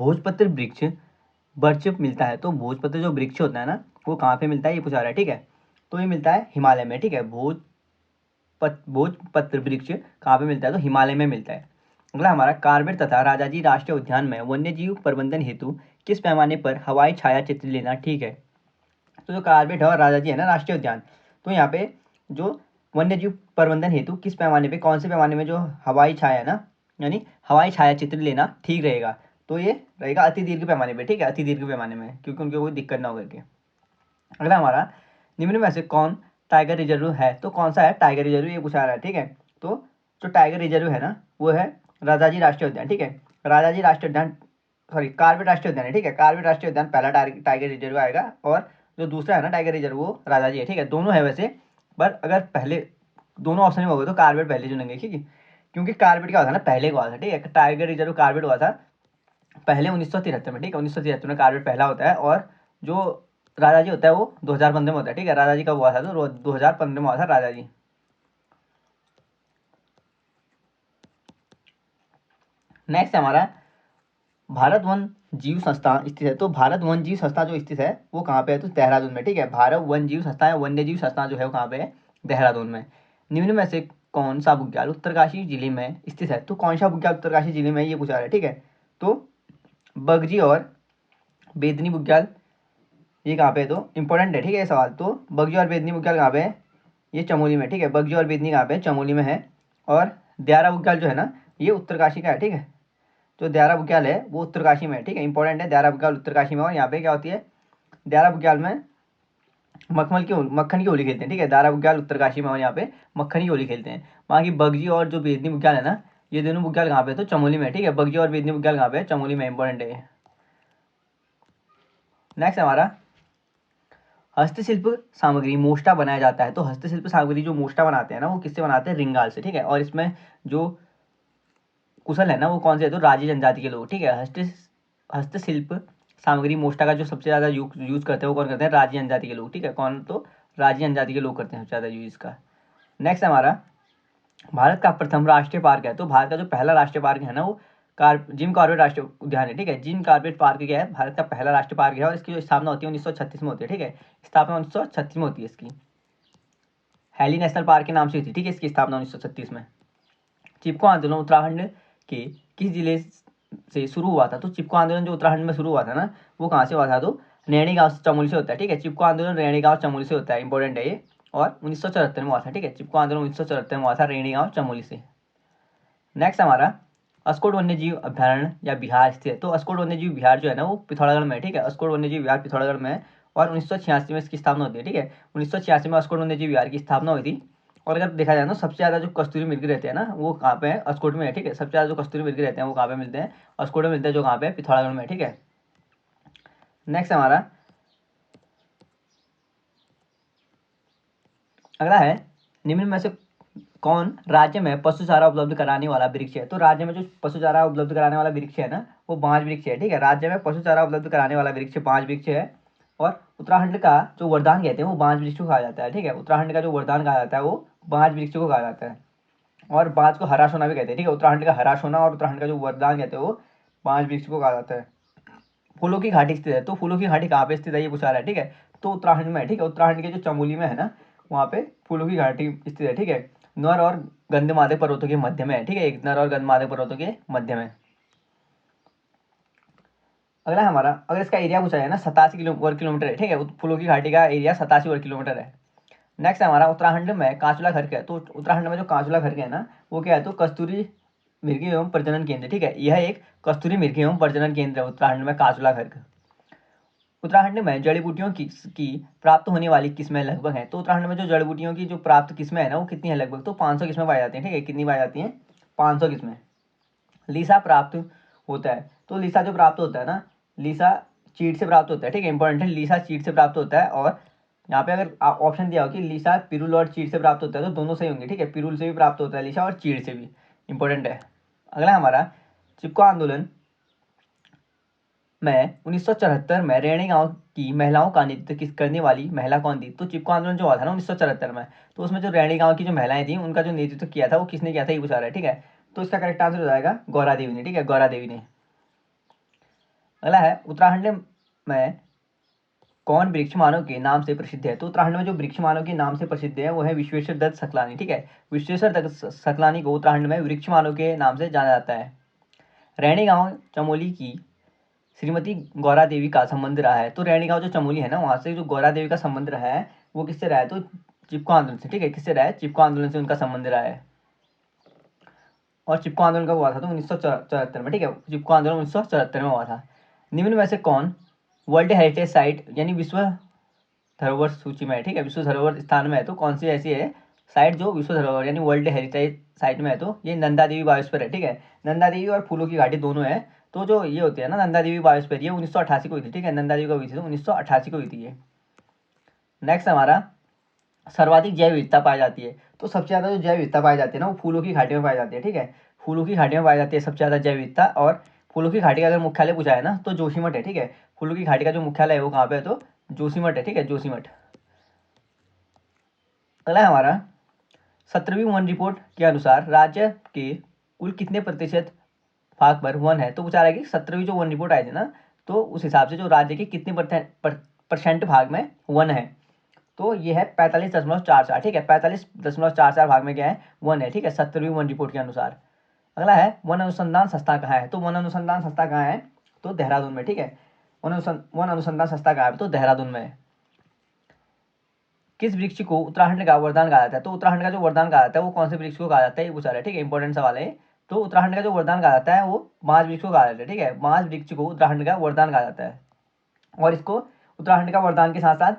भोजपत्र वृक्ष वर्ष मिलता है। तो भोजपत्र जो वृक्ष होता है ना वो कहाँ पे मिलता है ये पूछा रहा है, ठीक है। तो ये मिलता है हिमालय में, ठीक है। भोजपत्र वृक्ष कहाँ पे मिलता है, तो हिमालय में मिलता है। अगला हमारा कार्बेट तथा राजाजी राष्ट्रीय उद्यान में वन्य जीव प्रबंधन हेतु किस पैमाने पर हवाई छाया चित्र लेना ठीक है। तो जो कार्बेट है और राजाजी है ना राष्ट्रीय उद्यान, तो यहाँ पे जो वन्य जीव प्रबंधन हेतु किस पैमाने पे, कौन से पैमाने में जो हवाई छाया है ना, यानी हवाई छाया चित्र लेना ठीक रहेगा, तो ये रहेगा अति दीर्घ पैमाने पे, ठीक है, अति दीर्घ पैमाने में, क्योंकि उनको कोई दिक्कत ना हो करके। अगला हमारा निम्न में से कौन टाइगर रिजर्व है, तो कौन सा है टाइगर रिजर्व ये पूछा रहा है, ठीक है। तो जो टाइगर रिजर्व है ना वो है राजाजी राष्ट्रीय उद्यान, ठीक है। राजाजी राष्ट्रीय उद्यान, सॉरी कार्बेट राष्ट्रीय उद्यान है, ठीक है। कार्बेट राष्ट्रीय उद्यान पहला टाइगर रिजर्व आएगा और जो दूसरा है ना टाइगर रिजर्व वो राजाजी है, ठीक है। दोनों है वैसे, पर अगर पहले दोनों ऑप्शन में होगा तो कार्बेट पहले चुनेंगे, ठीक है, क्योंकि कार्बेट क्या हुआ था ना पहले हुआ था, ठीक है। टाइगर रिजर्व कार्बेट हुआ था पहले 1973 में, ठीक है। 1973 में कार्बेट पहला होता है और जो राजाजी होता है वो 2015 में होता है, ठीक है। राजाजी कब हुआ था, तो 2015 में हुआ था राजाजी। नेक्स्ट हमारा भारत वन जीव संस्थान स्थित है। तो भारत वन जीव संस्थान जो स्थित है वो कहाँ पे है, तो देहरादून में, ठीक है। भारत वन जीव संस्थान या वन्य जीव संस्थान जो है वो कहाँ पे है, देहरादून में। निम्न में से कौन सा बुग्याल उत्तरकाशी जिले में स्थित है, तो कौन सा बुग्याल उत्तरकाशी जिले में ये पूछा रहा है, ठीक है। तो बगजी और बेदनी बुग्याल ये कहाँ पे है, तो इंपॉर्टेंट है, ठीक है ये सवाल। तो बगजी और बेदनी बुग्याल कहाँ पे है, ये चमोली में, ठीक है। बगजी और बेदनी कहाँ पे है, चमोली में है। और द्यारा बुग्याल जो है ना ये उत्तरकाशी का है, ठीक है। जो द्यारा बुग्याल है वो उत्तरकाशी में है, ठीक है, इंपॉर्टेंट है। द्यारा बुग्याल उत्तरकाशी में, और यहाँ पे क्या होती है, द्यारा बुग्याल में मक्खन की होली खेलते हैं, ठीक है। द्यारा बुग्याल उत्तरकाशी में और यहाँ पे मक्खन की होली खेलते हैं। वहाँ की बगजी और जो बेदनी बुग्याल है ना ये दोनों बुग्याल कहाँ पे, तो चमोली में, ठीक है। बगजी और बेदनी बुग्याल कहाँ पे, चमोली में, इंपॉर्टेंट है। नेक्स्ट हमारा हस्तशिल्प सामग्री मोष्टा बनाया जाता है। तो हस्तशिल्प सामग्री जो मोष्टा बनाते हैं ना वो किससे बनाते हैं, रिंगाल से, ठीक है। और इसमें जो कुशल है ना वो कौन से है, तो राजी जनजाति के लोग, ठीक है। हस्तशिल्प सामग्री मोष्टा का जो सबसे ज़्यादा यूज करते हैं वो कौन करते हैं, राजी जनजाति के लोग, ठीक है। कौन, तो राजी जनजाति के लोग करते हैं सबसे ज़्यादा यूज इसका। नेक्स्ट हमारा भारत का प्रथम राष्ट्रीय पार्क है। तो भारत का जो पहला राष्ट्रीय पार्क है ना वो जिम कॉर्बेट राष्ट्रीय उद्यान है, ठीक है। जिम कॉर्बेट पार्क क्या है, भारत का पहला राष्ट्रीय पार्क है और इसकी जो स्थापना होती है 1936 में होती है, ठीक है। स्थापना 1936 में होती है इसकी, हैली नेशनल पार्क के नाम से हुई थी, ठीक है, इसकी स्थापना 1936 में। चिपको आंदोलन उत्तराखंड के किस जिले से शुरू हुआ था, तो चिपको आंदोलन जो उत्तराखंड में शुरू हुआ था ना वो कहाँ से हुआ था, तो रैणी गांव चमोली से होता है, ठीक है। चिपको आंदोलन रैणी गांव चमोली से होता है, इंपॉर्टेंट है ये। और 1974 में हुआ था, ठीक है। चिपको आंदोलन 1974 में हुआ था रैणी गांव चमोली से। नेक्स्ट हमारा अस्कोट वन्यजीव अभ्यारण्य या बिहार स्थित है। तो अस्कोट वन्यजीव बिहार जो है ना वो पिथौरागढ़ में है, ठीक है। अस्कोट वन्यजीव बिहार पिथौरागढ़ में है और 1986 में इसकी स्थापना होती है, ठीक है। 1986 में अस्कोट वन्यजीव बिहार की स्थापना हुई थी। और अगर देखा जाए ना सबसे ज़्यादा जो कस्तूरी मृग रहते हैं ना वो कहाँ पे है, अस्कोट में है, ठीक है। सबसे ज़्यादा जो कस्तूरी मृग रहते हैं वो कहाँ पे मिलते हैं, अस्कोट में मिलते हैं, जो कहाँ पे पिथौरागढ़ में, ठीक है। नेक्स्ट हमारा अगला है निम्न में से कौन राज्य में पशु चारा उपलब्ध कराने वाला वृक्ष है। तो राज्य में जो पशु चारा उपलब्ध कराने वाला वृक्ष है ना वो बांज वृक्ष है, ठीक है। राज्य में पशु चारा उपलब्ध कराने वाला वृक्ष बांज वृक्ष है। और उत्तराखंड का जो वरदान कहते हैं वो बांज वृक्ष को कहा जाता है, ठीक है। उत्तराखंड का जो वरदान कहा जाता है वो बांज वृक्ष को कहा जाता है। और बांज को हरा सोना भी कहते हैं, ठीक है। उत्तराखंड का हरा सोना और उत्तराखंड का जो वरदान कहते हैं वो बांज वृक्ष को कहा जाता है। फूलों की घाटी स्थित है। तो फूलों की घाटी कहाँ पे स्थित है ये पूछा रहा है, ठीक है। तो उत्तराखंड में है, ठीक है। उत्तराखंड के जो चमोली में है ना वहाँ पे फूलों की घाटी स्थित है, ठीक है। नर और गंधमादक पर्वतों के मध्य में है, ठीक है। एक नर और गंधमादक पर्वतों के मध्य में। अगला हमारा अगर इसका एरिया पूछा जाए ना 87 वर्ग किलोमीटर है, ठीक है। फूलों की घाटी का एरिया 87 वर्ग किलोमीटर है। नेक्स्ट हमारा उत्तराखंड में कांचुला घर है। तो उत्तराखंड में जो कांचुला घर है ना वो क्या है, तो कस्तूरी मृगी एवं प्रजनन केंद्र, ठीक है। यह एक कस्तूरी मृगी एवं प्रजनन केंद्र है उत्तराखंड में कांचुला घर। उत्तराखंड में जड़ी बूटियों की प्राप्त होने वाली किस्में लगभग हैं। तो उत्तराखंड में जो जड़ी बूटियों की जो प्राप्त किस्में है ना वो कितनी है, लगभग तो 500 किस्में पाई जाती हैं, ठीक है। कितनी पाई जाती हैं, 500 किस्में। लीसा प्राप्त होता है। तो लीसा जो प्राप्त होता है ना, लीसा चीड़ से प्राप्त होता है, ठीक है। इंपॉर्टेंट है, लीसा चीड़ से प्राप्त होता है। और यहाँ पे अगर ऑप्शन दिया हो कि लीसा पिरुल और चीड़ से प्राप्त होता है तो दोनों सही होंगे, ठीक है। पिरुल से भी प्राप्त होता है लीसा और चीड़ से भी, इंपॉर्टेंट है। अगला हमारा चिपको आंदोलन में 1974 में रैणी गांव की महिलाओं का नेतृत्व करने वाली महिला कौन थी। तो चिपको आंदोलन जो हुआ था ना 1974 में, तो उसमें जो रैणी गांव की जो महिलाएं थी उनका जो नेतृत्व किया था वो किसने किया था ये पूछा रहा है, ठीक है। तो इसका करेक्ट आंसर हो जाएगा गौरा देवी ने, ठीक है, गौरा देवी ने। अगला है उत्तराखंड में कौन वृक्ष मानव के नाम से प्रसिद्ध है? तो उत्तराखंड में जो वृक्ष मानव के नाम से प्रसिद्ध है वो है विश्वेश्वर दत्त सकलानी, ठीक है। विश्वेश्वर दत्त सकलानी को उत्तराखंड में वृक्ष मानव के नाम से जाना जाता है। रैणी गांव चमोली की श्रीमती गौरा देवी का संबंध रहा है। तो रैणी गांव जो चमोली है ना, वहां से जो गौरा देवी का संबंध रहा है वो किससे रहा है? तो चिपको आंदोलन से, ठीक है। किससे रहा है? चिपको आंदोलन से उनका संबंध रहा है। और चिपको आंदोलन कब हुआ था? तो 1974 में, ठीक है। चिपको आंदोलन 1974 में हुआ था। निम्न में से कौन वर्ल्ड हेरिटेज साइट यानी विश्व धरोहर सूची में है, ठीक है, विश्व धरोहर स्थान में है? तो कौन सी ऐसी है साइट जो विश्व धरोहर यानी वर्ल्ड हेरिटेज साइट में है? तो ये नंदा देवी बायोस्फीयर है, ठीक है। नंदा देवी और फूलों की घाटी दोनों है। तो जो ये होती है ना नंदा देवी बायोस्फीयर, ये 1988 को हुई थी, ठीक है। नंदा देवी को हुई थी तो 1988 को हुई थी ये। नेक्स्ट हमारा सर्वाधिक जैव विविधता पाई जाती है। तो सबसे ज़्यादा जो जैव विविधता पाई जाती है ना वो फूलों की घाटी में पाई जाती है, ठीक है। फूलों की घाटी में पाई जाती है सबसे ज़्यादा जैव विविधता। और फूलों की घाटी का अगर मुख्यालय पूछा है ना तो जोशीमठ है, ठीक है। फूलों की घाटी का जो मुख्यालय है वो कहाँ पे है? तो जोशीमठ है, ठीक है, जोशीमठ। अगला है हमारा 17वीं वन रिपोर्ट के अनुसार राज्य के कुल कितने प्रतिशत भाग पर वन है? तो पूछा रहा है कि 17वीं जो वन रिपोर्ट आई थी ना तो उस हिसाब से जो राज्य के कितने परसेंट भाग में वन है? तो ये है 45.44, ठीक है। 45.44 भाग में क्या है? वन है, ठीक है, 17वीं वन रिपोर्ट के अनुसार। अगला है वन अनुसंधान संस्था कहाँ है? तो वन अनुसंधान संस्था कहाँ है? तो देहरादून में, ठीक है। वन अनुसंधान संस्था कहाँ है? तो देहरादून में है। किस वृक्ष को उत्तराखंड का वरदान कहा जाता है? तो उत्तराखंड का जो वरदान कहा जाता है वो कौन से वृक्ष को कहा जाता है ये पूछा रहा है, ठीक है। इंपॉर्टेंट सवाल है। तो उत्तराखंड का जो वरदान कहा जाता है वो बांस वृक्ष को कहा जाता है, ठीक है। बांस वृक्ष को उत्तराखंड का वरदान कहा जाता है। और इसको उत्तराखंड का वरदान के साथ साथ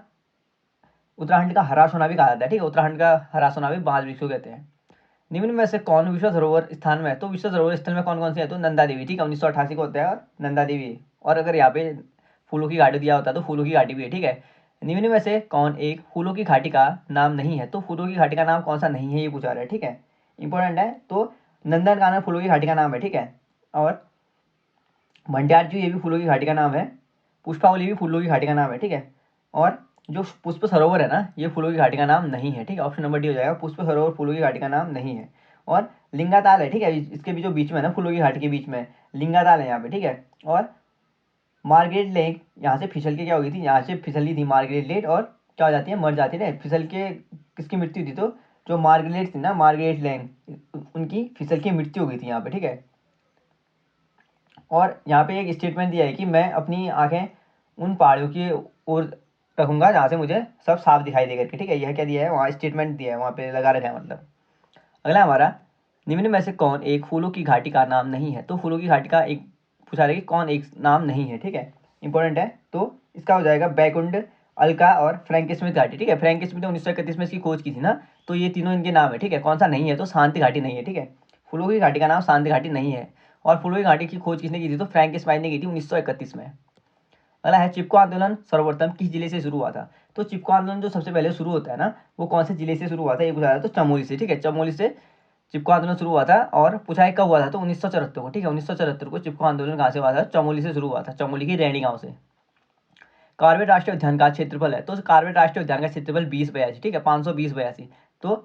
उत्तराखंड का हरा सोना भी कहा जाता है, ठीक है। उत्तराखंड का हरा सोना भी बांस वृक्ष को कहते हैं। निम्न में से कौन विश्व धरोहर स्थान में है? तो विश्व धरोहर स्थल में कौन कौन से है? तो नंदा देवी, ठीक है, 1988 को होता है और नंदा देवी है। और अगर यहाँ पे फूलों की घाटी दिया होता तो फूलों की घाटी भी है, ठीक है। निम्न में से कौन एक फूलों की घाटी का नाम नहीं है? तो फूलों की घाटी का नाम कौन सा नहीं है ये पूछा रहा है, ठीक है। इंपॉर्टेंट है। तो नंदनकानन फूलों की घाटी का नाम है, ठीक है। और भंडारजू ये भी फूलों की घाटी का नाम है। पुष्पावली भी फूलों की घाटी का नाम है, ठीक है। और जो पुष्प सरोवर है ना ये फूलों की घाटी का नाम नहीं है, ठीक है। ऑप्शन नंबर डी हो जाएगा, पुष्प सरोवर फूलों की घाटी का नाम नहीं है। और लिंगाताल है, ठीक है, इसके भी जो बीच में है ना फूलों की घाटी के बीच में लिंगाताल है यहाँ पे, ठीक है। और मार्गरेट लेक यहाँ से फिसल के क्या हो गई थी? यहाँ से फिसली थी मार्गरेट लेक और क्या हो जाती है? मर जाती है। फिसल के किसकी मृत्यु थी? तो जो मार्गरेट थी ना, मार्गरेट लेक, उनकी फिसल की मृत्यु हो गई थी यहाँ पे, ठीक है। और यहाँ पे एक स्टेटमेंट दिया है कि मैं अपनी आंखें उन पहाड़ियों की ओर रखूंगा जहाँ से मुझे सब साफ दिखाई दे करके, ठीक है। यह क्या दिया है? वहाँ स्टेटमेंट दिया है, वहाँ पे लगा रखा है मतलब। अगला हमारा निम्न में से कौन एक फूलों की घाटी का नाम नहीं है? तो फूलों की घाटी का एक पूछा रहा है कि कौन एक नाम नहीं है, ठीक है। इंपॉर्टेंट है। तो इसका हो जाएगा बैकुंठ, अलका और फ्रैंक स्मिथ घाटी, ठीक है। फ्रैंक स्मिथ ने 1931 में इसकी खोज की थी ना तो ये तीनों इनके नाम है, ठीक है। कौन सा नहीं है? तो शांति घाटी नहीं है, ठीक है। फूलों की घाटी का नाम शांति घाटी नहीं है। और फूलों की घाटी की खोज किसने की थी? तो फ्रैंक स्माइथ ने की थी 1931 में। अगला है चिपको आंदोलन सर्वप्रथम किस जिले से शुरू हुआ था? तो चिपको आंदोलन जो सबसे पहले शुरू होता है ना वो कौन से जिले से शुरू हुआ था ये पूछा था? तो चमोली से, ठीक है, चमोली से चिपको आंदोलन शुरू हुआ था। और पूछा है कब हुआ था? तो 1974 को, ठीक है। 1974 को चिपको आंदोलन कहाँ से हुआ था? चमोली से शुरू हुआ था, चमोली की रैणी गांव से। कार्बेट राष्ट्रीय उद्यान का क्षेत्रफल है? तो कार्बेट राष्ट्रीय उद्यान का क्षेत्रफल 2082, ठीक है, 520 तो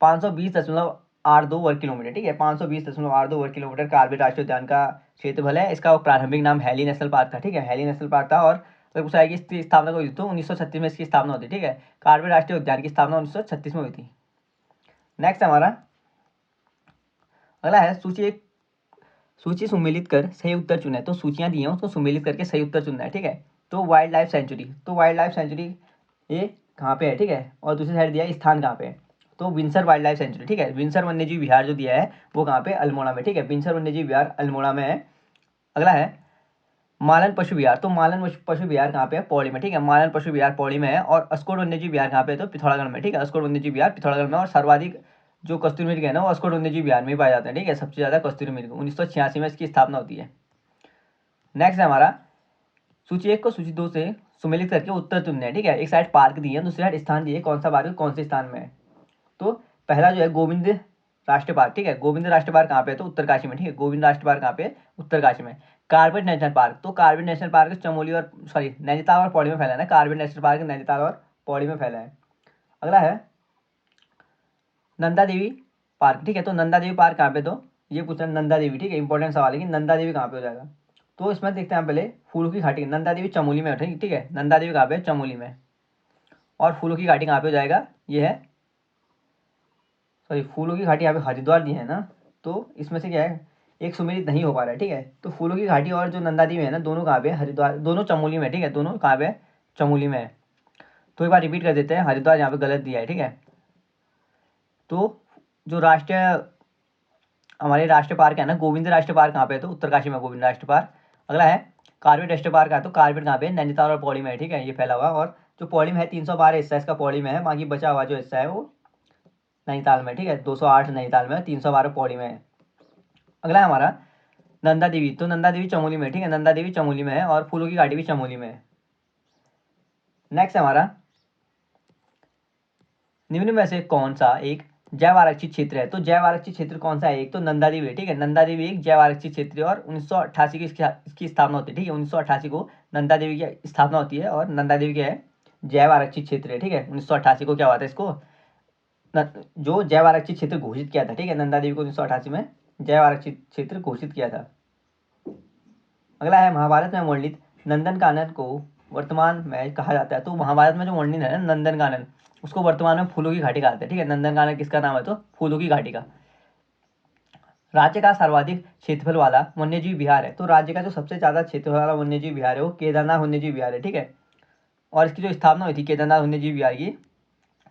520.82 वर्ग किलोमीटर, ठीक है। 520.82 वर्ग किलोमीटर कार्बेट राष्ट्रीय उद्यान का क्षेत्रफल है। इसका प्रारंभिक नाम हैली नेशनल पार्क था, ठीक है, हैली नेशनल पार्क था। और तो पूछा है कि इसकी स्थापना हुई तो 1936 में इसकी स्थापना होती, ठीक है। कार्बेट राष्ट्रीय उद्यान की स्थापना 1936 में हुई थी। नेक्स्ट हमारा अगला है सूची सुमेलित कर सही उत्तर चुना है। तो सूचियां दी हैं उसको सुमेलित करके सही उत्तर चुनना है, ठीक है। तो वाइल्ड लाइफ सेंचुरी, तो वाइल्ड लाइफ सेंचुरी ये कहाँ पे है, ठीक है। और दूसरी साइड दिया है स्थान कहाँ पे है? तो विंसर वाइल्ड लाइफ सेंचुरी, ठीक है। विंसर वन्यजीव विहार जो दिया है वो कहाँ पे? अल्मोड़ा में, ठीक है। विंसर वन्यजीव विहार अल्मोड़ा में है। अगला है मालन पशु विहार, तो मालन पशु विहार कहाँ पे है? पौड़ी में, ठीक है। मालन पशु विहार पौड़ी में है। और अस्कोट वन्यजीव विहार कहाँ पे है? तो पिथौरागढ़ में, ठीक है। अस्कोट वन्यजीव विहार पिथौरागढ़ में। और सर्वाधिक जो कस्तूरी मृग है ना वो अस्कोट वन्यजीव विहार में ही पाए जाते हैं, ठीक है। सबसे ज्यादा कस्तूरी मृग 1986 में इसकी स्थापना होती है। नेक्स्ट है हमारा सूची 1 को सूची 2 से सुमेलित करके उत्तर चुनने हैं, ठीक है। एक साइड पार्क दिए हैं, दूसरी साइड स्थान दिए, कौन सा पार्क कौन से स्थान में है? तो पहला जो है गोविंद राष्ट्रीय पार्क, ठीक है। गोविंद राष्ट्रीय पार्क कहाँ पे है? तो उत्तरकाशी में, ठीक है। गोविंद राष्ट्रीय पार्क कहाँ पे है? उत्तरकाशी में। कार्बेट नेशनल पार्क, तो कार्बेट नेशनल पार्क चमोली और सॉरी नैनीताल और पौड़ी में फैला है ना। कार्बेट नेशनल पार्क नैनीताल और पौड़ी में फैला है। अगला है नंदा देवी पार्क, ठीक है। तो नंदा देवी पार्क कहाँ पे? तो ये पूछना नंदा देवी, ठीक है। इंपॉर्टेंट सवाल है कि नंदा देवी कहाँ पे हो जाएगा? तो इसमें देखते हैं पहले फूलों की घाटी, नंदा देवी चमोली में है, ठीक है, नंदा देवी कहाँ पे है, चमोली में। और फूलों की घाटी कहाँ पे हो जाएगा, ये है, सॉरी फूलों की घाटी यहाँ पे हरिद्वार दी है ना, तो इसमें से क्या है, एक सुमेलित नहीं हो पा रहा है, ठीक है। तो फूलों की घाटी और जो नंदा देवी है ना, दोनों कहाँ पे है, हरिद्वार, दोनों चमोली में, ठीक है, दोनों कहाँ पे है, चमोली में है। तो एक बार रिपीट कर देते हैं, हरिद्वार यहाँ पे गलत दिया है, ठीक है। तो जो राष्ट्रीय हमारे राष्ट्रीय पार्क है ना, गोविंद राष्ट्रीय पार्क कहाँ पे है, तो उत्तरकाशी में गोविंद राष्ट्रीय पार्क। अगला है कार्बेट राष्ट्रीय पार्क है, तो कार्बेट कहाँ पे है, नैनीताल और पौड़ी में है, ठीक है, ये फैला हुआ। और जो पौड़ी में है 312 हिस्सा इसका पौड़ी में है, बाकी बचा हुआ जो हिस्सा है वो नैनीताल में, ठीक है, 208 नैनीताल में, 312 पौड़ी में है। अगला है हमारा नंदा देवी, तो नंदा देवी चमोली में, ठीक है, नंदा देवी चमोली में है और फूलों की घाटी भी चमोली में है। नेक्स्ट है हमारा निम्न में से कौन सा एक जैव आरक्षित क्षेत्र है, तो जैव आरक्षित क्षेत्र कौन सा है, एक तो नंदा देवी है, ठीक है, नंदा देवी एक जैव आरक्षित क्षेत्र है और 1988 की इसकी स्थापना होती है, ठीक है, 1988 को नंदा देवी की स्थापना होती है और नंदा देवी क्या है, जैव आरक्षित क्षेत्र है, ठीक है। 1988 को क्या हुआ था इसको, जो जैव आरक्षित क्षेत्र घोषित किया था, ठीक है, नंदा देवी को 1988 में जैव आरक्षित क्षेत्र घोषित किया था। अगला है महाभारत में वर्णित नंदन कानन को वर्तमान में कहा जाता है, तो महाभारत में जो वर्णित है ना नंदन कानन, उसको वर्तमान में फूलों की घाटी कहते हैं, ठीक है, नंदन कानन किसका नाम है, तो फूलों की घाटी का। राज्य का सर्वाधिक क्षेत्रफल वाला वन्यजीव विहार है, तो राज्य का जो सबसे ज्यादा क्षेत्रफल वाला वन्यजीव विहार है वो केदारनाथ वन्यजीव विहार है, ठीक है। और इसकी जो स्थापना हुई थी केदारनाथ वन्यजीव विहार की,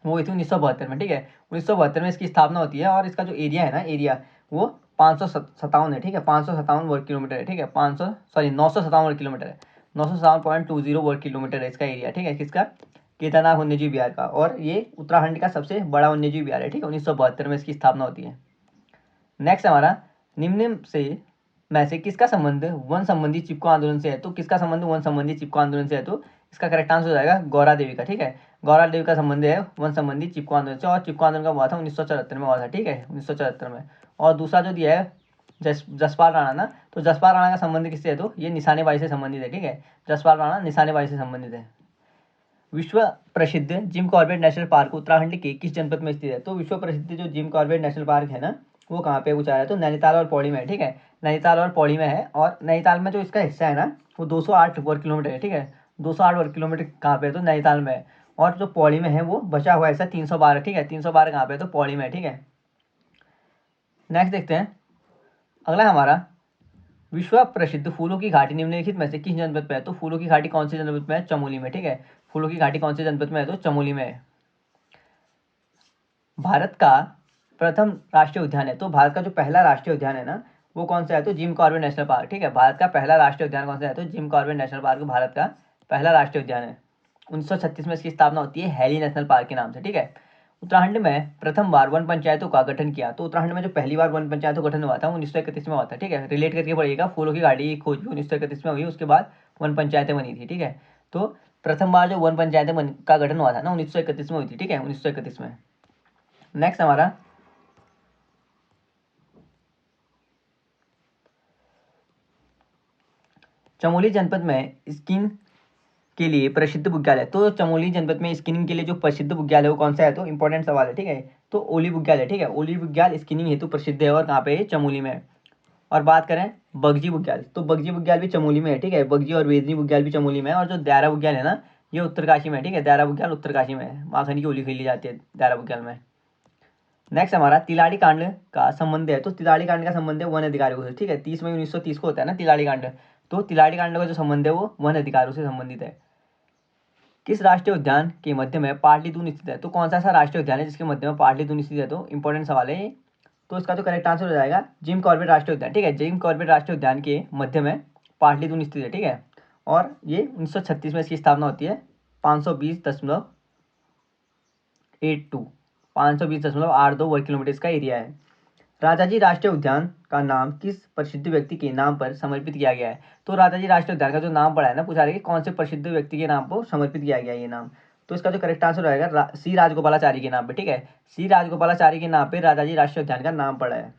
वो हुई थी 1972 में, ठीक है, 1972 में इसकी स्थापना होती है। और इसका जो एरिया है ना, एरिया वो 557 है, ठीक है, 557 वर्ग किलोमीटर है, ठीक है, 957 वर्ग किलोमीटर है, 957.20 वर्ग किलोमीटर है इसका एरिया, ठीक है, किसका, केदारनाथ वन्यजीव विहार का। और ये उत्तराखंड का सबसे बड़ा वन्यजीव विहार है, ठीक है, 1972 में इसकी स्थापना होती है। नेक्स्ट हमारा निम्न में से किसका संबंध वन संबंधी चिपको आंदोलन से है, तो किसका संबंध वन संबंधी चिपको आंदोलन से है, तो इसका करेक्ट आंसर हो जाएगा गौरा देवी का, ठीक है, गौरा देवी का संबंध है वन संबंधी चिपको आंदोलन से। और चिपको आंदोलन का हुआ था 1974 में हुआ था, ठीक है, 1974 में। और दूसरा जो दिया है जसपाल राणा ना, तो जसपाल राणा का संबंध किससे है, तो ये निशानेबाजी से संबंधित है, ठीक है, जसपाल राणा निशानेबाजी से संबंधित है। विश्व प्रसिद्ध Jim Corbett national park Uttarakhand के किस जनपद में स्थित है, तो विश्व प्रसिद्ध जो जिम कॉर्बेट नेशनल पार्क है ना, वो कहाँ पे पूछा है, तो नैनीताल और पौड़ी में है, ठीक है, नैनीताल और पौड़ी में है। और नैनीताल में जो इसका हिस्सा है ना, वो 208 वर्ग किलोमीटर है, ठीक है, 208 वर्ग किलोमीटर कहाँ पे है, तो नैनीताल में है। और जो पौड़ी में है वो बचा हुआ हिस्सा 312, ठीक है, 312 कहाँ पे है, तो पौड़ी में है, ठीक है। नेक्स्ट देखते हैं, अगला हमारा विश्व प्रसिद्ध फूलों की घाटी निम्नलिखित में से किस जनपद में है, तो फूलों की घाटी कौन से जनपद में है, चमोली में, ठीक है, फूलों की घाटी कौन से जनपद में है, तो चमोली में है। भारत का प्रथम राष्ट्रीय उद्यान है, तो भारत का जो पहला राष्ट्रीय उद्यान है ना, वो कौन सा है, तो जिम कॉर्बेट नेशनल पार्क, ठीक है, भारत का पहला राष्ट्रीय उद्यान कौन सा है, तो Jim Corbett national park Bharat का पहला राष्ट्रीय उद्यान है। 1936 में इसकी स्थापना होती है हैली नेशनल पार्क के नाम से, ठीक है। उत्तराखंड में प्रथम बार वन पंचायतों का गठन किया, तो उत्तराखंड में जो पहली बार वन पंचायतों का गठन हुआ था 1931 में हुआ था, ठीक है, रिलेट करके पढ़िएगा, फूलों की घाटी की खोज भी 1931 में हुई, उसके बाद वन पंचायतें बनी थी, ठीक है। तो प्रथम बार जो वन पंचायतें का गठन हुआ था ना 1931 में हुई थी, ठीक है, 1931 में। नेक्स्ट हमारा चमोली जनपद में स्किन के लिए प्रसिद्ध विद्यालय, तो चमोली जनपद में स्किनिंग के लिए जो प्रसिद्ध विद्यालय वो कौन सा है, तो इंपॉर्टेंट सवाल है, ठीक है, तो ओली विद्यालय, ठीक है, ओली विद्यालय स्किनिंग हेतु प्रसिद्ध है और कहाँ पे है, चमोली में है। और बात करें बगजी विद्यालय, तो बगजी विद्यालय भी चमोली में है, ठीक है, बगजी और वेदनी विद्यालय भी चमोली में है। और जो दायरा विद्यालय है ना, ये उत्तरकाशी में है, ठीक है, दायरा विद्यालय उत्तरकाशी में है, माखनी की होली खेली जाती है दायरा विद्यालय में। नेक्स्ट हमारा तिलाड़ी कांड का संबंध है, तो तिलाड़ी कांड का संबंध है वन अधिकारियों से, ठीक है, 30 मई 1930 को होता है ना तिलाड़ी कांड, तो तिलाड़ी कांड का जो संबंध है वो वन अधिकारियों से संबंधित है। किस राष्ट्रीय उद्यान के मध्य में पाटलिपुत्र स्थित है, तो कौन सा ऐसा राष्ट्रीय उद्यान है जिसके मध्य में पाटलिपुत्र स्थित है, तो इंपॉर्टेंट सवाल है। तो इसका जो करेक्ट आंसर हो जाएगा जिम कॉर्बेट राष्ट्रीय उद्यान, ठीक है, जिम कॉर्बेट राष्ट्रीय उद्यान के मध्य में पाटलिपुत्र स्थित है, ठीक है। और ये 1936 में इसकी स्थापना होती है, 520.82 520.82 वर्ग किलोमीटर इसका एरिया है। राजाजी राष्ट्रीय उद्यान का नाम किस प्रसिद्ध व्यक्ति के नाम पर समर्पित किया गया है, तो राजाजी राष्ट्रीय उद्यान का जो नाम पड़ा है ना, पूछा रहे कि कौन से प्रसिद्ध व्यक्ति के नाम पर समर्पित किया गया है ये नाम, तो इसका जो करेक्ट आंसर रहेगा सी राजगोपालाचारी के नाम पे, ठीक है, सी राजगोपालाचारी के नाम पे राजाजी राष्ट्रीय उद्यान का नाम पड़ा है।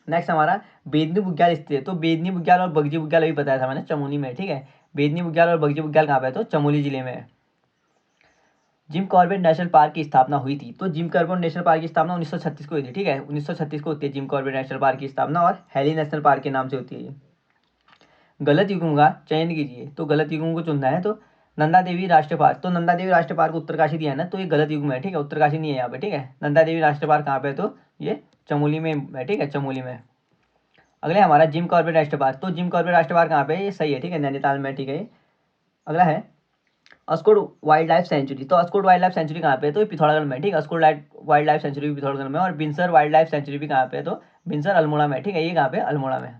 नेक्स्ट हमारा बेदनी बुग्याल स्थित है, तो बेदनी बुग्याल और बगजी बुग्याल अभी बताया था मैंने, चमोली में, ठीक है, बेदनी बुग्याल और बगजी बुग्याल कहाँ पे है, तो चमोली जिले में है। जिम कॉर्बेट नेशनल पार्क की स्थापना हुई थी, तो जिम कॉर्बेट नेशनल पार्क की स्थापना 1936 को हुई थी, ठीक है, 1936 को होती है जिम कॉर्बेट नेशनल पार्क की स्थापना और हैली नेशनल पार्क के नाम से होती है। गलत युग्म का चयन कीजिए। तो गलत युग्म को चुनना है। तो नंदा देवी राष्ट्रीय पार्क, तो नंदा देवी राष्ट्रीय पार्क उत्तरकाशी दिया है ना, तो ये गलत युग्म है, ठीक है, उत्तरकाशी नहीं है यहाँ पे, ठीक है। नंदा देवी राष्ट्रीय पार्क कहाँ पे है, तो ये चमोली में है, ठीक है, चमोली में। अगला है हमारा जिम कॉर्बेट राष्ट्रीय पार्क, तो जिम कॉर्बेट राष्ट्रीय पार्क कहाँ पे है, ये सही है, ठीक है, नैनीताल में, ठीक है। अगला है अस्कोड वाइल्ड लाइफ सेंचुरी, तो अस्कोड वाइल्ड लाइफ सेंचुरी कहाँ पे है, तो ये पिथौरागढ़ में, ठीक है, अस्कोड वाइल्ड लाइफ सेंचुरी भी पिथौरागढ़ में। और बिनसर वाइल्ड लाइफ सेंचुरी भी कहाँ पे है, तो बिनसर अल्मोड़ा में, ठीक है, ये कहाँ पे अल्मोड़ा में।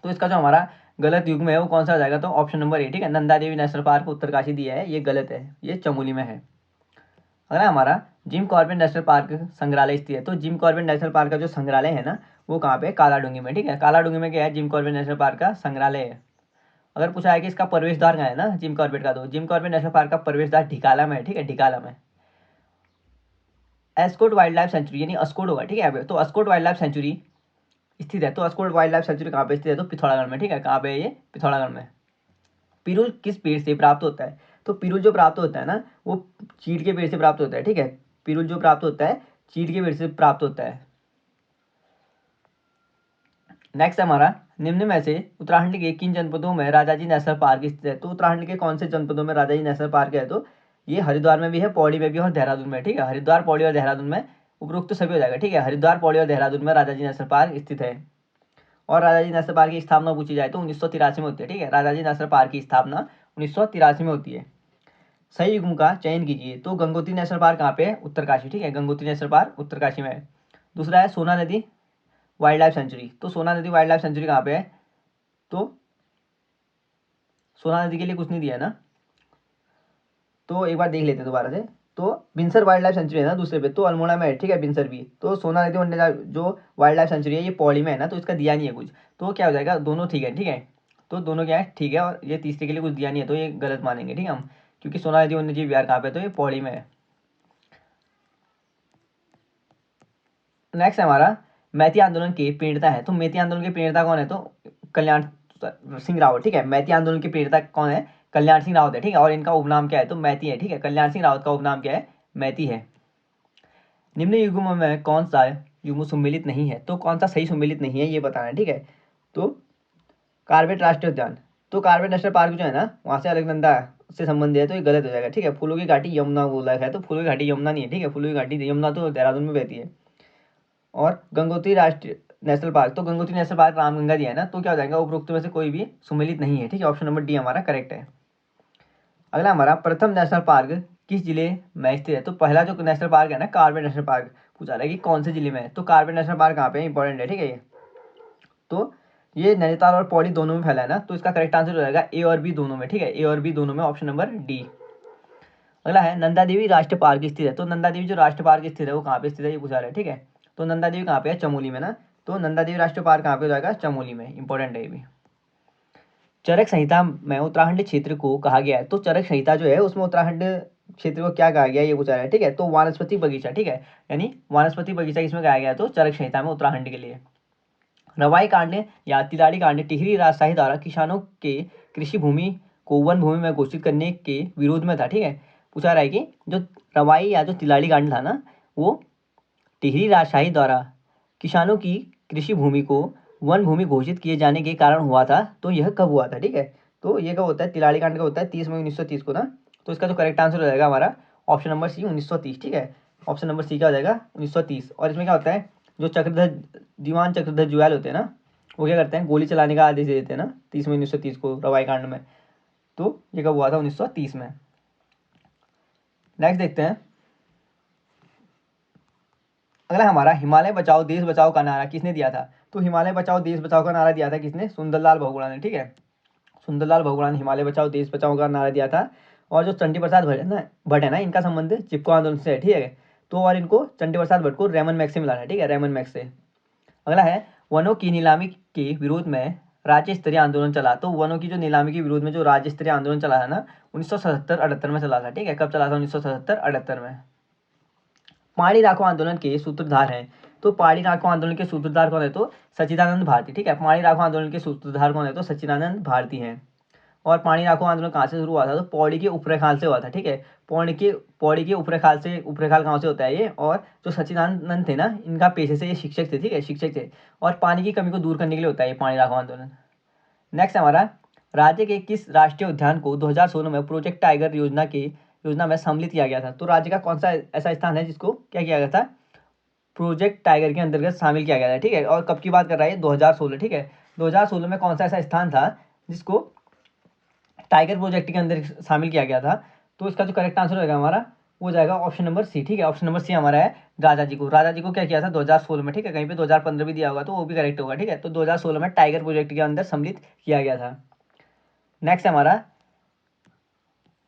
तो इसका जो हमारा गलत युग्म है वो कौन सा हो जाएगा, तो ऑप्शन नंबर ए, ठीक है, नंदा देवी नेशनल पार्क उत्तरकाशी दिया है, ये गलत है, ये चमोली में है। अगला हमारा जिम कॉर्बेट नेशनल पार्क संग्रहालय स्थित है, तो जिम कॉर्बेट नेशनल पार्क का जो संग्रहालय है ना वो कहाँ पे, कालाडूंगी में, ठीक है, कालाडूंगी में क्या है, जिम कॉर्बेट नेशनल पार्क का संग्रहालय है। अगर पूछा है कि इसका प्रवेश द्वार कहाँ है ना जिम कॉर्बेट का, तो जिम कॉर्बेट नेशनल पार्क का प्रवेश द्वार ढिकाला में है, ठीक है, ढिकाला में। एस्कोट वाइल्ड लाइफ सेंचुरी यानी अस्कोट होगा, ठीक है, तो अस्कोट वाइल्ड लाइफ सेंचुरी स्थित है, तो अस्कोट वाइल्ड लाइफ सेंचुरी कहाँ पे स्थित है, तो पिथौरागढ़ में, ठीक है, कहाँ पे है ये, पिथौरागढ़ में। पिरुल किस पेड़ से प्राप्त होता है, तो पिरुल जो प्राप्त होता है ना वो चीड़ के पेड़ से प्राप्त होता है, ठीक है, पिरुल जो प्राप्त होता है चीड़ के पेड़ से प्राप्त होता है। नेक्स्ट हमारा निम्न में से उत्तराखंड के किन जनपदों में राजाजी नेशनल पार्क स्थित है, तो उत्तराखंड के कौन से जनपदों में राजाजी नेशनल पार्क है, तो ये हरिद्वार में भी है, पौड़ी में भी और देहरादून में, ठीक है, हरिद्वार, पौड़ी और देहरादून में, उपरोक्त तो सभी हो जाएगा, ठीक है, हरिद्वार, पौड़ी और देहरादून में राजाजी नेशनल पार्क स्थित है। और राजाजी नेशनल पार्क की स्थापना पूछी जाए तो 1983 में होती है, ठीक है, राजाजी नेशनल पार्क की स्थापना 1983 में होती है। सही युग्म का चयन कीजिए, तो गंगोत्री नेशनल पार्क कहाँ पे है, उत्तरकाशी, ठीक है, गंगोत्री नेशनल पार्क उत्तरकाशी में है। दूसरा है सोना नदी वाइल्ड लाइफ सेंचुरी, तो सोना नदी वाइल्ड लाइफ सेंचुरी कहाँ पे है, तो सोना नदी के लिए कुछ नहीं दिया ना, तो एक बार देख लेते हैं दोबारा से। तो बिनसर वाइल्ड लाइफ सेंचुरी है ना दूसरे पे, तो अल्मोड़ा में है, ठीक है, बिनसर भी। तो सोना नदी जो वाइल्ड लाइफ सेंचुरी है ये पौड़ी में है ना, तो इसका दिया नहीं है कुछ, तो क्या हो जाएगा, दोनों ठीक है, ठीक है, तो दोनों क्या है, ठीक है, और ये तीसरे के लिए कुछ दिया नहीं है, तो ये गलत मानेंगे, ठीक है हम, क्योंकि सोना नदी वन्यजीव विहार कहाँ पे, तो ये पौड़ी में है। नेक्स्ट है हमारा मैती आंदोलन के प्रणेता है, तो मैती आंदोलन के प्रणेता कौन है, तो कल्याण सिंह रावत, ठीक है, मैती आंदोलन के प्रणेता कौन है, कल्याण सिंह रावत है, ठीक है, और इनका उपनाम क्या है, तो मैती है, ठीक है, कल्याण सिंह रावत का उपनाम क्या है, मैती है। निम्न युग्मों में कौन सा युग्म सुमेलित नहीं है, तो कौन सा सही सुमेलित नहीं है ये बताना है, ठीक है। तो कार्बेट राष्ट्रीय उद्यान, तो कार्बेट नेशनल पार्क जो है ना वहाँ से अलकनंदा से संबंधित है, तो ये गलत हो जाएगा, ठीक है। फूलों की घाटी यमुना बोला है, तो फूलों की घाटी यमुना नहीं है, ठीक है, फूलों की घाटी यमुना तो देहरादून में बहती है। और गंगोत्री राष्ट्रीय नेशनल पार्क, तो गंगोत्री नेशनल पार्क रामगंगा दिया है ना, तो क्या हो जाएगा, उपरोक्त में से कोई भी सुमेलित नहीं है, ठीक है, ऑप्शन नंबर डी हमारा करेक्ट है। अगला हमारा प्रथम नेशनल पार्क किस जिले में स्थित है, तो पहला जो नेशनल पार्क है ना कार्बेट नेशनल पार्क पूछा रहा है कि कौन से जिले में है, तो कार्बेट नेशनल पार्क कहाँ पे है, इंपॉर्टेंट है, ठीक है ये। तो ये नैनीताल और पौड़ी दोनों में फैला है ना, तो इसका करेक्ट आंसर हो जाएगा ए और बी दोनों में, ठीक है, ए और बी दोनों में, ऑप्शन नंबर डी। अगला है नंदा देवी राष्ट्रीय पार्क स्थित है, तो नंदा देवी जो राष्ट्रीय पार्क स्थित है वो कहाँ पे स्थित है ये पूछा रहा है, ठीक है। तो नंदा देवी कहाँ पे है, चमोली में ना, तो नंदा देवी राष्ट्रीय पार्क कहाँ पे हो जाएगा, चमोली में, इंपॉर्टेंट है ये भी। चरक संहिता में उत्तराखंड क्षेत्र को कहा गया है, तो चरक संहिता जो है उसमें उत्तराखंड क्षेत्र को क्या कहा गया ये पूछा रहा है, ठीक है, तो वानस्पतिक बगीचा, ठीक है, यानी वानस्पतिक बगीचा किसमें कहा गया है, तो चरक संहिता में उत्तराखंड के लिए। रवाई कांड या तिलाड़ी कांड टिहरी राजशाही द्वारा किसानों के कृषि भूमि को वन भूमि में घोषित करने के विरोध में था, ठीक है। पूछा रहा है कि जो रवाई या जो तिलाड़ी कांड था ना वो टिहरी राजशाही द्वारा किसानों की कृषि भूमि को वन भूमि घोषित किए जाने के कारण हुआ था, तो यह कब हुआ था, ठीक है। तो ये कब होता है, तिलाड़ी कांड का होता है 30 मई 1930 को ना, तो इसका जो करेक्ट आंसर हो जाएगा हमारा ऑप्शन नंबर सी 1930, ठीक है, ऑप्शन नंबर सी क्या हो जाएगा 1930। और इसमें क्या होता है, जो चक्रधर दीवान चक्रधर जुयाल होते हैं ना वो क्या करते हैं, गोली चलाने का आदेश दे देते हैं ना 30 मई 1930 को रवाई कांड में, तो ये कब हुआ था 1930 में। नेक्स्ट देखते हैं अगला हमारा हिमालय बचाओ देश बचाओ का नारा किसने दिया था, तो हिमालय बचाओ देश बचाओ का नारा दिया था किसने, सुंदरलाल बहुगुणा ने, ठीक है, सुंदरलाल बहुगुणा ने हिमालय बचाओ देश बचाओ का नारा दिया था। और जो चंडी प्रसाद भट्ट है ना इनका संबंध चिपको आंदोलन से है, ठीक है, तो और इनको चंडी प्रसाद भट्ट को रेमन मैक्स से मिला है, ठीक है, रेमन मैक्स से। अगला है वनों की नीलामी के विरोध में राज्य स्तरीय आंदोलन चला, तो वनों की जो नीलामी के विरोध में जो राज्य स्तरीय आंदोलन चला है ना 1977-78 में चला था, ठीक है, कब चला था 1977-78 में। पहाड़ी राखो आंदोलन के सूत्रधार हैं, तो पहाड़ी राखो आंदोलन के सूत्रधार कौन है, तो सच्चिदानंद भारती, ठीक है, पहाड़ी राखो आंदोलन के सूत्रधार कौन है, तो सच्चिदानंद भारती हैं। और पहाड़ी राखो आंदोलन कहाँ से शुरू हुआ था, तो पौड़ी के उपरेखाल से हुआ था, ठीक है, पौड़ी के उपरेखाल से, उपरेखाल गांव से होता है ये। और जो सच्चिदानंद थे ना इनका पेशे से ये शिक्षक थे, ठीक है, शिक्षक थे, और पानी की कमी को दूर करने के लिए होता है ये पानी राखो आंदोलन। नेक्स्ट हमारा, राज्य के किस राष्ट्रीय उद्यान को 2016 में प्रोजेक्ट टाइगर योजना में सम्मिलित किया गया था? तो राज्य का कौन सा ऐसा स्थान है जिसको क्या किया गया था, प्रोजेक्ट टाइगर के अंतर्गत शामिल किया गया था, ठीक है। और कब की बात कर रहा है, 2016, ठीक है। 2016 में कौन सा ऐसा स्थान था जिसको टाइगर प्रोजेक्ट के अंदर शामिल किया गया था? तो इसका जो करेक्ट आंसर होगा हमारा वो जाएगा ऑप्शन नंबर सी, ठीक है। ऑप्शन नंबर सी हमारा है राजा जी को क्या किया था 2016 में, ठीक है। कहीं पे 2015 भी दिया होगा तो वो भी करेक्ट होगा, ठीक है। तो 2016 में टाइगर प्रोजेक्ट के अंदर सम्मिलित किया गया था। नेक्स्ट हमारा,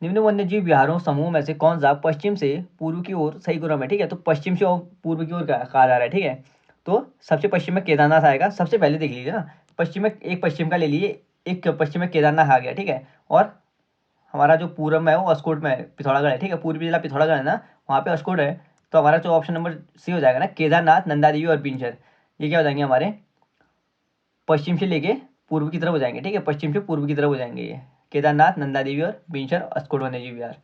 निम्न वन्यजीव विहारों समूह में से कौन सा पश्चिम से पूर्व की ओर सही क्रम है, ठीक है। तो पश्चिम से पूर्व की ओर कहा जा रहा है, ठीक है। तो सबसे पश्चिम में केदारनाथ आएगा, सबसे पहले देख लीजिए ना, पश्चिम में एक पश्चिम का ले लीजिए, एक पश्चिम में केदारनाथ आ गया, ठीक है। और हमारा जो पूर्व में है वो अस्कोट में है, पिथौरागढ़ है, ठीक है। पूर्वी जिला पिथौरागढ़ है ना, वहाँ पे अस्कोट है। तो हमारा जो ऑप्शन नंबर सी हो जाएगा ना, केदारनाथ, नंदा देवी और बिंचर, ये क्या हो जाएंगे हमारे पश्चिम से लेके पूर्व की तरफ हो जाएंगे, ठीक है। पश्चिम से पूर्व की तरफ हो जाएंगे ये, केदारनाथ, नंदा देवी और बिंचर, अस्कोट वन्यजीव विहार।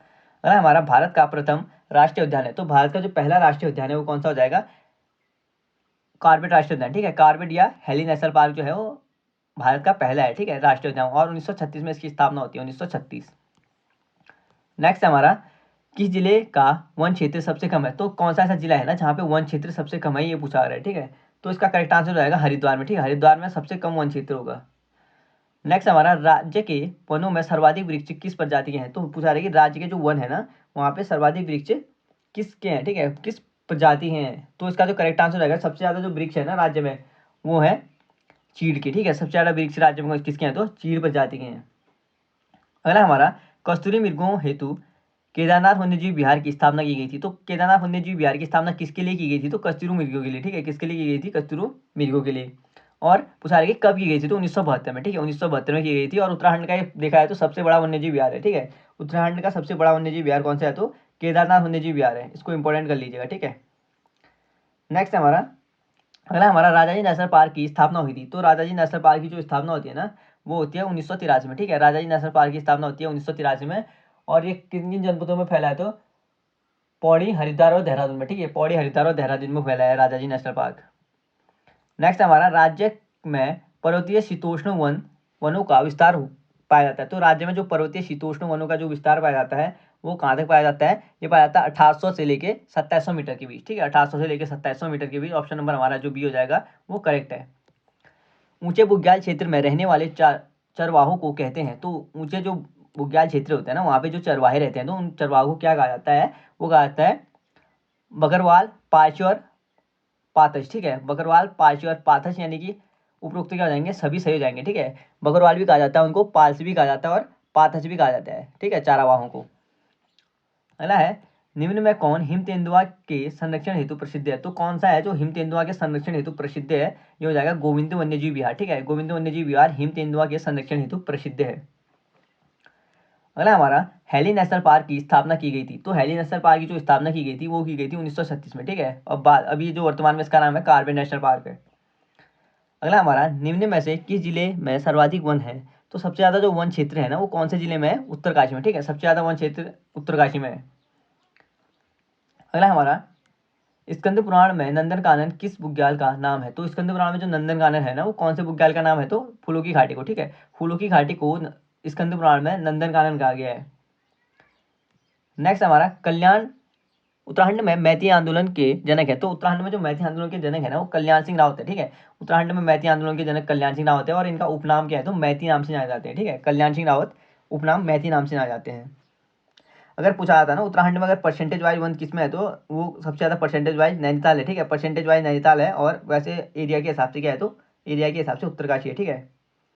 अगर हमारा भारत का प्रथम राष्ट्रीय उद्यान है, तो भारत का जो पहला राष्ट्रीय उद्यान है वो कौन सा हो जाएगा, कॉर्बेट राष्ट्रीय उद्यान, ठीक है। कॉर्बेट या हेली नेशनल पार्क जो है वो भारत का पहला है, ठीक है, राष्ट्रीय उद्यान। और 1936 में इसकी स्थापना होती है, 1936। नेक्स्ट हमारा, किस जिले का वन क्षेत्र सबसे कम है? तो कौन सा ऐसा जिला है ना जहाँ पे वन क्षेत्र सबसे कम है, ये पूछा रहा है, ठीक है। तो इसका करेक्ट आंसर हो जाएगा हरिद्वार में, ठीक है। हरिद्वार में सबसे कम वन क्षेत्र होगा। नेक्स्ट हमारा, राज्य के वनों में सर्वाधिक वृक्ष किस प्रजाति के हैं? तो पूछा रहा है कि राज्य के जो वन है ना वहाँ पे सर्वाधिक वृक्ष किसके हैं, ठीक है, किस प्रजाति के हैं? तो इसका जो करेक्ट आंसर रहेगा, सबसे ज़्यादा जो वृक्ष है ना राज्य में वो है चीड़ के, ठीक है। सबसे ज़्यादा वृक्ष राज्य में किसके हैं? तो चीड़ प्रजाति के हैं। अगला हमारा, कस्तूरी मृगों हेतु केदारनाथ वन्यजीव विहार की स्थापना की गई थी। तो केदारनाथ वन्यजीव विहार की स्थापना किसके लिए की गई थी? तो कस्तूरी मृगों के लिए, ठीक है। किसके लिए की गई थी? कस्तूरी मृगों के लिए। और पूछा रहा है कि कब की गई थी? तो 1972 में, ठीक है, 1972 में की गई थी। और उत्तराखंड का ये देखा है तो सबसे बड़ा वन्यजीव विहार है, ठीक है। उत्तराखंड का सबसे बड़ा वन्यजीव विहार कौन सा है? तो केदारनाथ वन्यजीव विहार है, इसको इंपॉर्टेंट कर लीजिएगा, ठीक है। नेक्स्ट हमारा, अगला हमारा, राजाजी नेशनल पार्क की स्थापना हुई थी। तो राजाजी नेशनल पार्क की जो स्थापना होती है ना वो होती है 1983 में, ठीक है। राजाजी नेशनल पार्क की स्थापना होती है 1983 में। और ये किन किन जनपदों में फैला है? तो पौड़ी, हरिद्वार और देहरादून में, ठीक है। पौड़ी, हरिद्वार और देहरादून में फैला है राजाजी नेशनल पार्क। नेक्स्ट हमारा, राज्य में पर्वतीय शीतोष्ण वनों का विस्तार पाया जाता है। तो राज्य में जो पर्वतीय शीतोष्ण वनों का जो विस्तार पाया जाता है वो कहाँ तक पाया जाता है? ये पाया जाता है 1800 से लेके 2700 मीटर के बीच, ठीक है। 1800 से लेके 2700 मीटर के बीच। ऑप्शन नंबर हमारा जो बी हो जाएगा वो करेक्ट है। ऊंचे बुग्याल क्षेत्र में रहने वाले चरवाहों को कहते हैं। तो ऊंचे जो बुग्याल क्षेत्र होते हैं ना वहाँ पे जो चरवाहे रहते हैं तो उन चरवाहों को क्या कहा जाता है? वो कहा जाता है बकरवाल, पांचू और पाथच, ठीक है। बकरवाल, पांचू और पाथच, यानी कि उपरोक्त क्या हो जाएंगे? सभी सही हो जाएंगे, ठीक है। बकरवाल भी कहा जाता है उनको, पालस भी कहा जाता है और पाथच भी कहा जाता है, ठीक है, चारावाहों को। अगला है, निम्न में कौन हिम तेंदुआ के संरक्षण हेतु प्रसिद्ध है? तो कौन सा है जो हिम तेंदुआ के संरक्षण हेतु प्रसिद्ध है? ये हो जाएगा गोविंद वन्यजीव विहार, ठीक है। गोविंद वन्यजीव विहार हिम तेंदुआ के संरक्षण हेतु प्रसिद्ध है। अगला हमारा, हेली नेशनल पार्क की स्थापना की गई थी। तो हेली नेशनल पार्क की जो स्थापना की गई थी वो की गई थी 1936 में, ठीक है। अब अभी जो वर्तमान में इसका नाम है कार्बन नेशनल पार्क है। अगला हमारा, निम्न में से किस जिले में सर्वाधिक वन है? तो सबसे ज़्यादा जो वन क्षेत्र है ना वो कौन से जिले में है? उत्तरकाशी में, ठीक है। सबसे ज़्यादा वन क्षेत्र उत्तरकाशी में है। अगला हमारा, स्कंद पुराण में नंदनकानन किस बुग्याल का नाम है? तो स्कंद पुराण में जो नंदनकानन है ना वो कौन से बुग्याल का नाम है? तो फूलों की घाटी को, ठीक है। फूलों की घाटी को स्कंद पुराण में नंदनकानन कहा गया है। नेक्स्ट हमारा, कल्याण उत्तराखंड में मैती आंदोलन के जनक है। तो उत्तराखंड में जो मैती आंदोलन के जनक है ना वो कल्याण सिंह रावत है, ठीक है। उत्तराखंड में मैती आंदोलन के जनक कल्याण सिंह रावत है और इनका उपनाम क्या है? तो मैती नाम से जाने जाते हैं, ठीक है। कल्याण सिंह रावत उपनाम मैती नाम से जाने जाते हैं। अगर पूछा जाता है ना उत्तराखंड में अगर परसेंटेज वाइज वन किस में है तो वो सबसे ज़्यादा परसेंटेज वाइज नैनीताल है, ठीक है। परसेंटेज वाइज नैनीताल है और वैसे एरिया के हिसाब से क्या है? तो एरिया के हिसाब से उत्तरकाशी है, ठीक है।